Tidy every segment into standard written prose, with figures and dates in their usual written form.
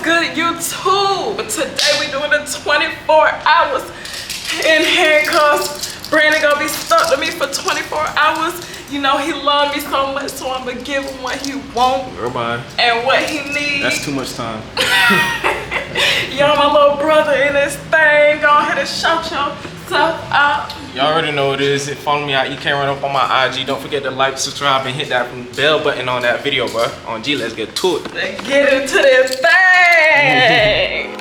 good, YouTube? Today we doing the 24 hours in handcuffs. Brandon gonna be stuck to me for 24 hours. You know he love me so much, so I'm gonna give him what he want and what he needs. That's too much time. Y'all, my little brother in this thing. Go ahead and shout yourself out. Y'all already know what it is. Follow me out. You can't run up on my IG. Don't forget to like, subscribe, and hit that bell button on that video, bro. On G, let's get to it. Let's get into this thing.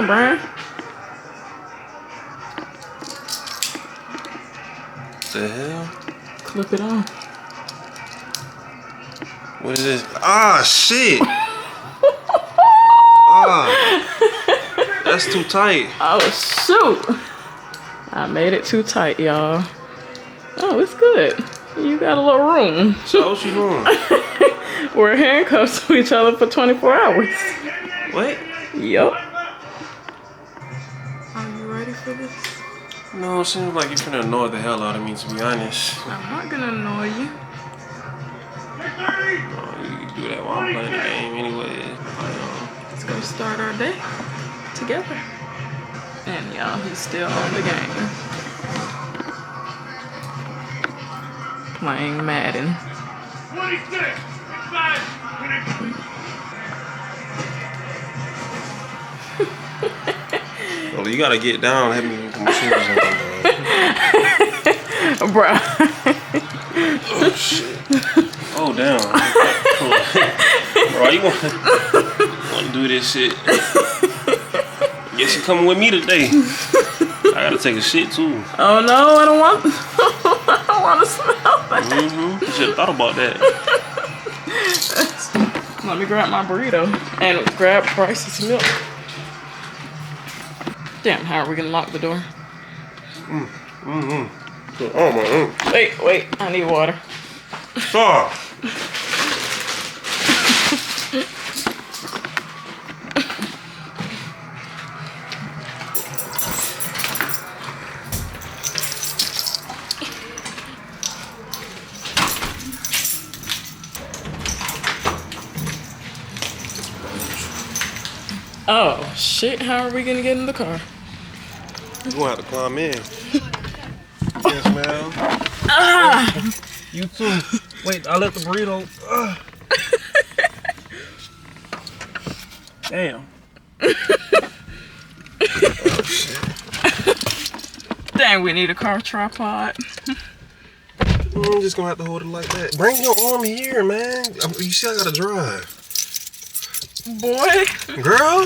Brian. The hell? Clip it on. What is this? Ah, shit. Ah, that's too tight. Oh, shoot. I made it too tight, y'all. Oh, it's good. You got a little room. So what you doing? We're handcuffed to each other for 24 hours. What? Yup. For this? No, it seems like you're finna annoy the hell out of me, to be honest. I'm not gonna annoy you. You do that while I'm playing the game anyway. Let's go start our day together. And y'all, he's still on the game. Playing Madden. 26, 5 minutes. Well, you gotta get down, have me with the machines on, bro. Oh shit. Oh damn. Bro, you want to do this shit? Guess you coming with me today. I gotta take a shit too. Oh no, I don't want to smell that. You should have thought about that. Let me grab my burrito and grab Bryce's milk. Damn, how are we gonna lock the door? Wait, I need water. Stop. Oh shit, how are we gonna get in the car? You gonna have to climb in. Yes, ma'am. Ah! You too. Wait, I left the burrito. Damn. Oh shit. Dang, we need a car tripod. I'm just gonna have to hold it like that. Bring your arm here, man. You see, I gotta drive. Boy. Girl.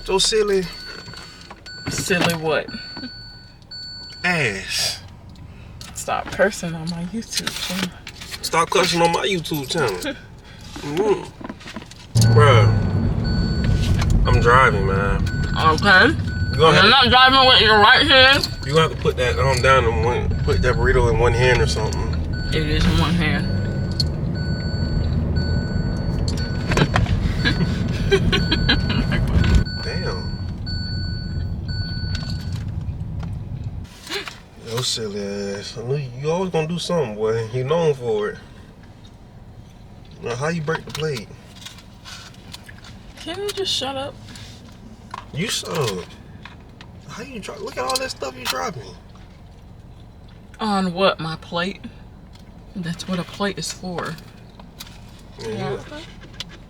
So silly. Silly what? Ass. Stop cursing on my YouTube channel. Stop cursing on my YouTube channel. Bruh. I'm driving, man. Okay. You're not driving with your right hand? You're gonna have to put that down and put that burrito in one hand or something. It is in one hand. Damn. Yo, silly ass. I knew you always gonna do something, boy. You known for it. Now, how you break the plate? Can you just shut up? You shut up. How you drop? Look at all that stuff you dropping. On what? My plate? That's what a plate is for. Yeah,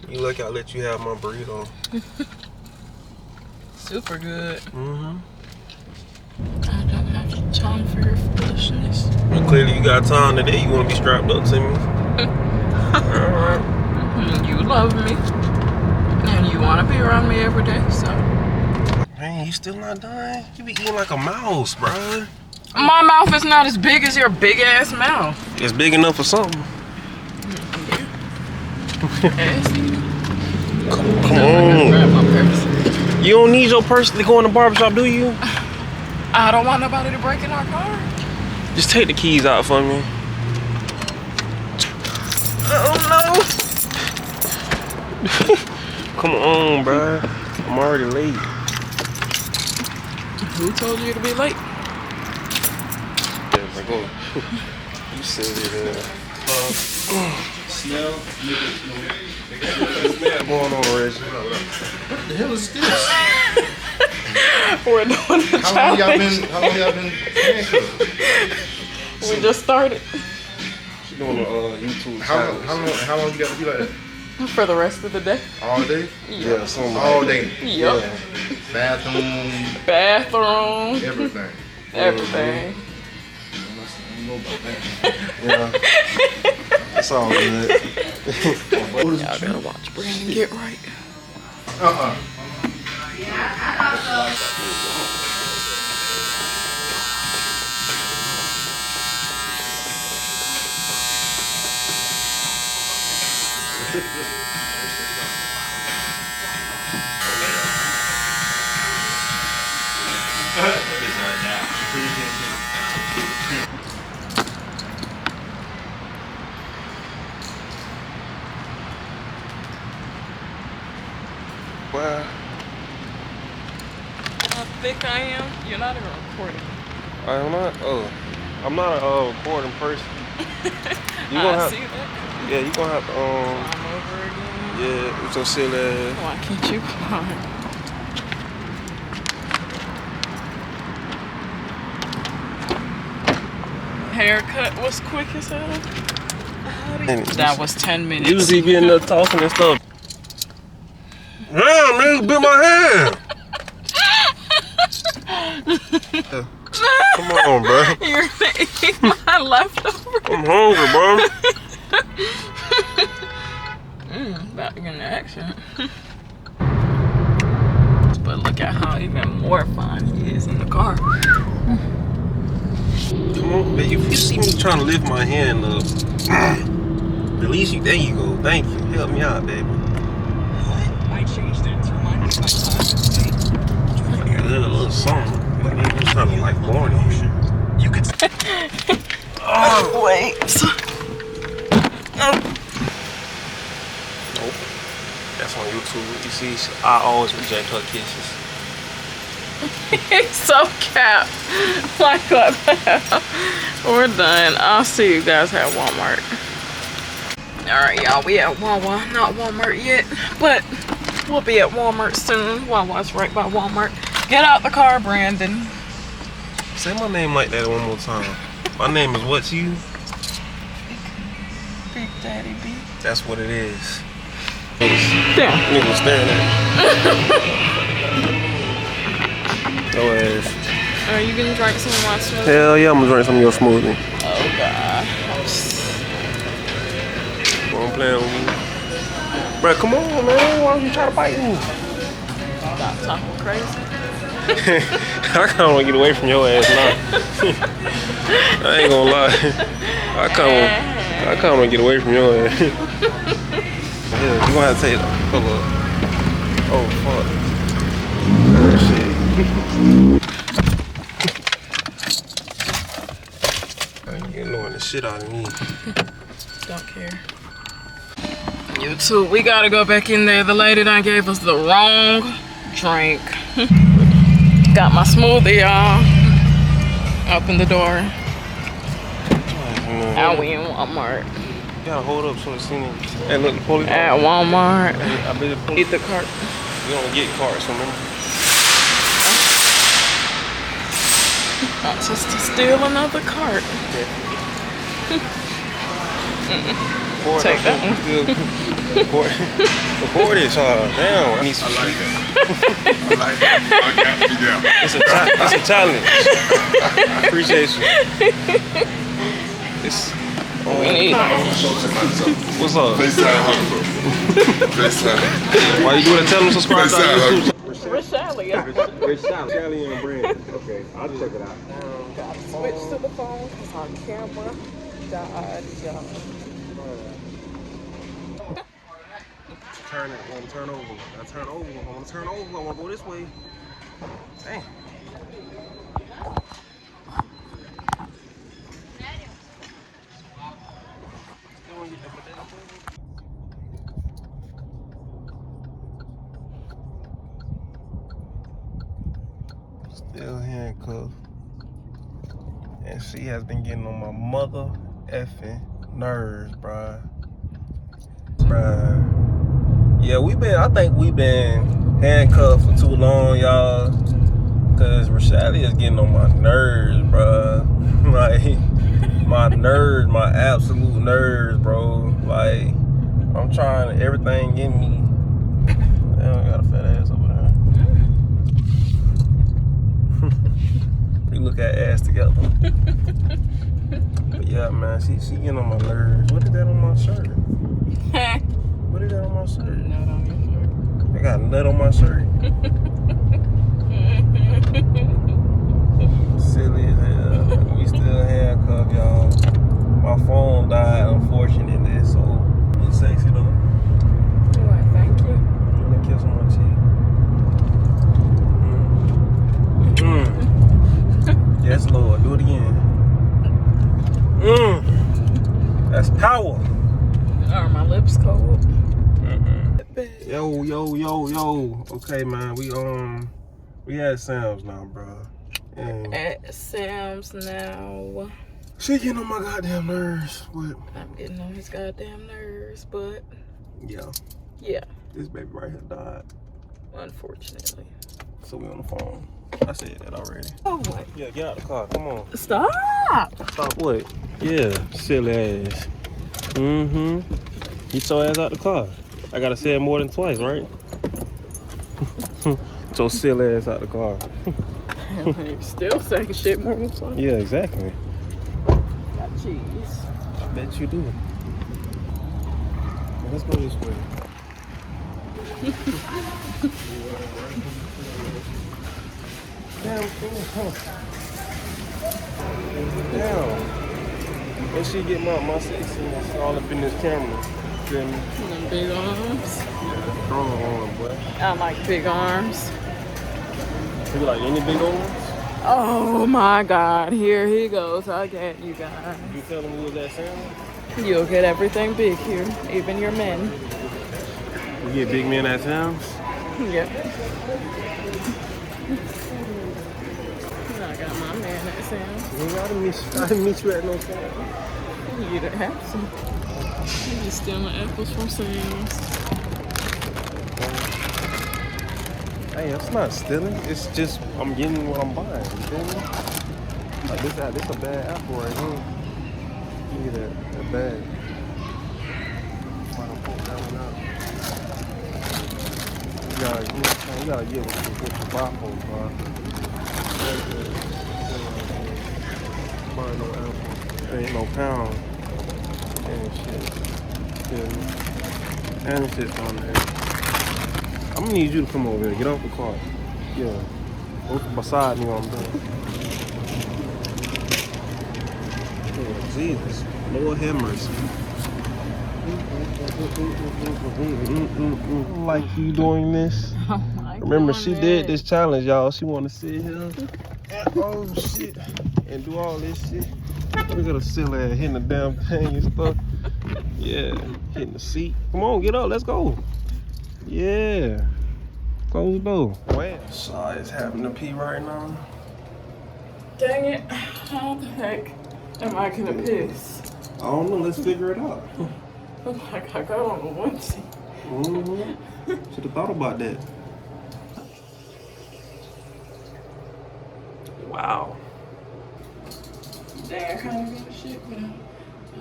you lucky I let you have my burrito. Super good. Mm-hmm. I don't have time for your foolishness. Well, clearly you got time today. You want to be strapped up to me. Alright. You love me. And you want to be around me every day, so. Man, you still not done? You be eating like a mouse, bruh. My mouth is not as big as your big ass mouth. It's big enough for something. Come on. Grab my purse. You don't need your purse to go in the barbershop, do you? I don't want nobody to break in our car. Just take the keys out for me. Oh no. Come on, bruh. I'm already late. Who told you to be late? Yeah, like, oh. You said it, Smell, What's going on, Reggie? What the hell is this? We're doing the How long challenge. y'all been handcuffed? We just started. She doing a YouTube How long you got to be like that? For the rest of the day. All day? Yeah, something All day. Yup. Bathroom, Bathroom. everything. Everything. I don't know about that. Yeah. It's all good. Y'all gotta watch Brandon get right. Well, How thick I am? You're not even recording. I'm not. Oh, I'm not a recording person. You I gonna have, see that. yeah, you gonna have to Climb over again. yeah, with your silly ass. Why can't you climb? Haircut was quick as hell. That was 10 minutes. Usually be in there talking and stuff. Damn, man, bit my hand. Come on, bro. You're gonna eat my leftovers. I'm hungry, bro. About to get an accent. But look at how even more fun he is in the car. Come on, man. If you see me trying to lift my hand up, release you. There you go. Thank you. Help me out, baby. I changed it through my Like a little something. I'm just trying to like born it. You could Oh, wait. Nope. That's on YouTube. You see, I always reject her kisses. He's so capped. Like what the hell? We're done. I'll see you guys at Walmart. Alright, y'all. We at Wawa. Not Walmart yet, but we'll be at Walmart soon. Wawa's right by Walmart. Get out the car, Brandon. Say my name like that one more time. My name is what to you? Big Daddy B. That's what it is. Damn. Niggas staring at your ass. Are you gonna drink some of my smoothie? Hell yeah, I'm gonna drink some of your smoothie. Oh, God. I'm playing with you. Bruh, come on, man. Why don't you try to bite me? Stop talking crazy. I kinda wanna get away from your ass now. I ain't gonna lie. I kinda wanna get away from your ass. Yeah, you gonna have to take it. Hold up. Oh, fuck. Oh, shit. You annoying the shit out of me. Don't care. YouTube, we gotta go back in there. The lady done gave us the wrong drink. Got my smoothie, y'all. Open the door. Now we in Walmart. You gotta hold up so it's seen it. Hey, look, the police. At Walmart. I bet the police. Eat the cart. You don't get carts, remember? Not just to steal another cart. Take that one. Record it, y'all. Damn, I need some. I like that. I like that. I got you down. It's a challenge. Appreciate you. It's. We need. What's up? FaceTime Handcuff. FaceTime. Why you gonna tell them to subscribe to our YouTube? Rashalia. Sally and Brand. Okay, I'll check it out. Gotta switch to the phone because our camera died, y'all. Turn it. I want to turn over. I turn over. I want to turn over. I want to go this way. Dang. handcuffed. And she has been getting on my mother effing nerves, bruh. Yeah, I think we been handcuffed for too long, y'all. Cause Rashali is getting on my nerves, bruh. Like, my nerves, my absolute nerves, bro. Like, I'm trying everything in me. Damn, I got a fat ass over there. We look at ass together. But yeah, man, she getting on my nerves. What is that on my shirt? What is that on my shirt? Nut on your shirt. I got a nut on my shirt. Silly as hell. We still handcuffed, y'all. My phone died, unfortunately, so it's sexy though. Why, thank you. Let me kiss on my cheek. Yes, Lord. Do it again. That's power. Are my lips cold? Yo. Okay, man. We at Sam's now, bro. And At Sam's now. she getting on my goddamn nerves. But I'm getting on his goddamn nerves, but yeah, this baby right here died. Unfortunately. So we on the phone. I said that already. Oh my. Yeah, get out the car. Come on. Stop! Stop what? Yeah, silly ass. Get your ass out the car. I gotta say it more than twice, right? Get your silly ass out the car. You're still saying shit more than twice. Yeah, exactly. Got cheese. I bet you do. Well, let's go this way. Damn, Damn. And she get my sexiness all up in this camera. Feel me? Them big arms. Strong arm, boy. I like big arms. You like any big arms? Oh my God, here he goes again, you guys. You tell them who was that sound? You'll get everything big here, even your men. We get big men at sounds? Yep. I got my man at Sam's. I didn't meet you at no sound. You don't have to. You stealing apples from Sam's. Hey, that's not stealing. It's just I'm getting what I'm buying. You feel me? Like this a bad apple right here. Give me that bag. Why don't pull that one out? You gotta get what you buy for, bro. Buy no apple. There ain't no pound. And shit. Feel me? And shit's on there. I'm gonna need you to come over here. Get off the car. Yeah. Go beside me while I'm done. Oh, Jesus. Lord have mercy. Like you doing this. Remember, she did this challenge, y'all. She wanna sit here. Oh, shit. And do all this shit. Look at her silly ass hitting the damn thing and stuff. Yeah. Hitting the seat. Come on, get up. Let's go. Yeah. Close the door. Wow. Shaw is having to pee right now. Dang it. How the heck am I gonna piss? I don't know. Let's figure it out. Oh my God, I got on the onesie. Should have thought about that. Wow. Dang, I kind of give a shit, but I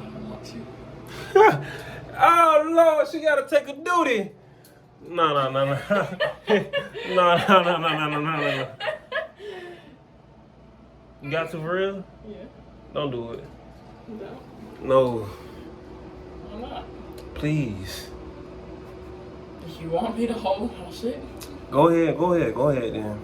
don't want to. Oh, Lord. She got to take a duty. No. No. You got to for real? Yeah. Don't do it. No. No. I'm not. Please. You want me to hold my shit? Go ahead then.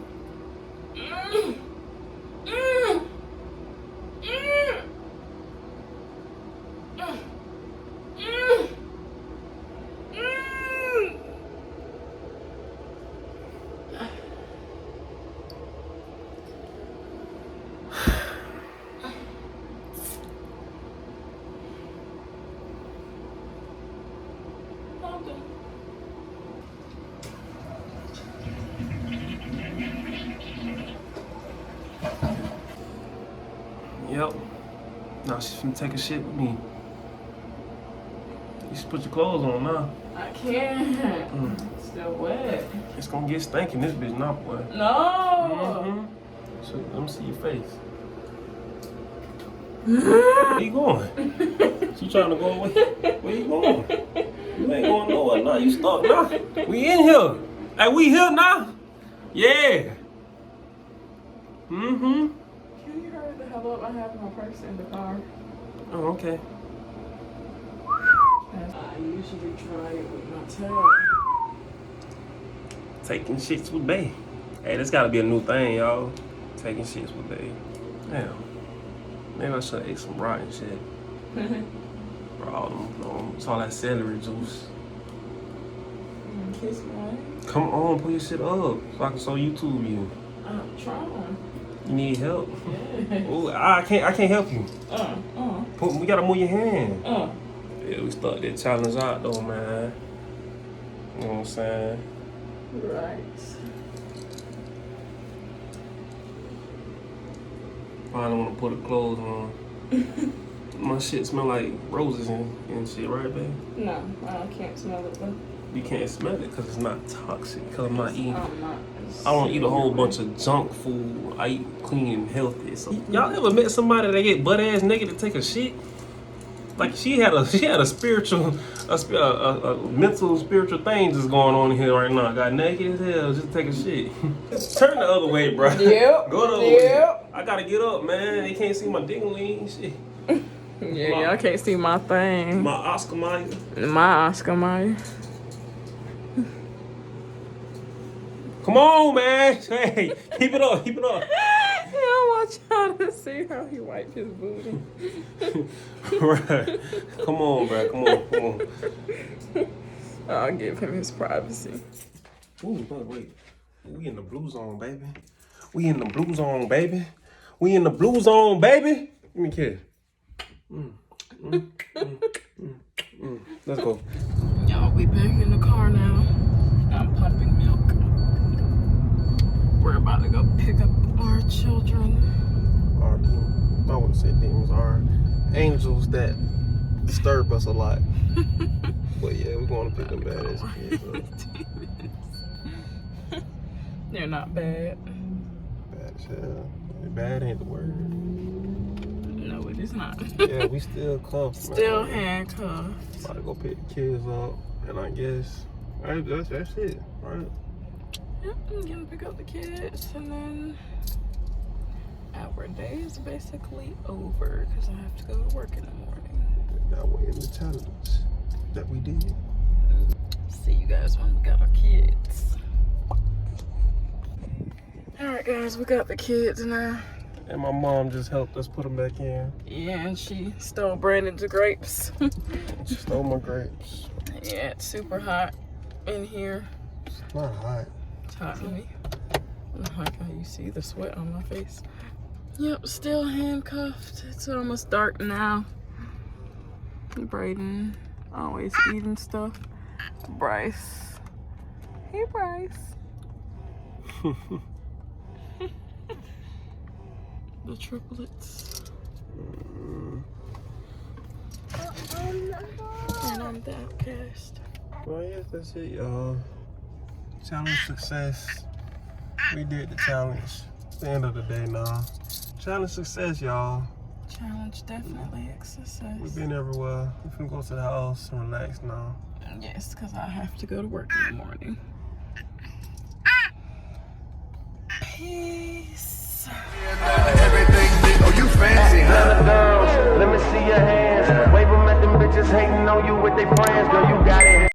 help? No, she's finna take a shit with me. You should put your clothes on now. I can't. Still wet. It's gonna get stinking this bitch now, boy. No. So, let me see your face. Where you going? She trying to go away. Where you going? You ain't going nowhere now. You stuck now. We in here. Hey, we here now. Yeah. Can you hurry the hell up? I have my purse in the car. Oh, okay. I usually try it with my tail. Taking shits with Bay. Hey, this gotta be a new thing, y'all. Taking shits with Bay. Damn. Maybe I should have ate some rotten shit. Bro, it's all that celery juice. Kiss me. Come on, put your shit up so I can show YouTube you. I'm trying. You need help? Yeah. Oh, I can't help you. We gotta move your hand. Yeah, we start that challenge out though, man. You know what I'm saying? Right. I don't want to put the clothes on. My shit smell like roses and shit, right, babe? No, I can't smell it though. You can't smell it because it's not toxic. Because I'm not eating. I'm not. I don't eat a whole bunch of junk food. I eat clean and healthy. So y'all ever met somebody that get butt ass naked to take a shit? Like she had a spiritual, a mental spiritual thing just going on here right now. Got naked as hell just to take a shit. Turn the other way, bro. Yep. Go the other way. I gotta get up, man. They can't see my ding-a-ling shit. Yeah, y'all can't see my thing. My Oscar Mayer. My Oscar Mayer. Come on, man. Hey, keep it up, keep it up. Yeah, I want y'all to see how he wiped his booty. Right. Come on, bro. Come on. I'll give him his privacy. Ooh, wait. We in the blue zone, baby. We in the blue zone, baby. We in the blue zone, baby. Give me a kiss. Let's go. Y'all, we back in the car now. I'm pumping milk. We're about to go pick up our children. Our demons. I wouldn't say demons. Our angels that disturb us a lot. But yeah, we're going to pick them badass kids up. They're not bad. Bad as hell. Bad ain't the word. No, it is not. Yeah, we still cuffed, Still man. handcuffed. About to go pick the kids up, and I guess that's it, right? Yep, I'm gonna pick up the kids, and then our day is basically over because I have to go to work in the morning. Now we're in the challenge that we did. See you guys when we got our kids. Alright guys, we got the kids now. And my mom just helped us put them back in. Yeah, and she stole Brandon's grapes. She stole my grapes. Yeah, it's super hot in here. It's not hot. It's hot to me. I like how you see the sweat on my face. Yep, still handcuffed. It's almost dark now. Brayden, always eating stuff. Bryce. Hey, Bryce. The triplets. And I'm the outcast. Well, yes, that's it, y'all. Challenge success. We did the challenge. It's the end of the day now. Challenge success, y'all. Challenge definitely a success. We've been everywhere. We can go to the house and relax now. Yes, because I have to go to work in the morning. Peace. Everything, oh, you fancy, huh? Let me see your hands. Wave them at them bitches hating on you with their friends. Girl, you got it.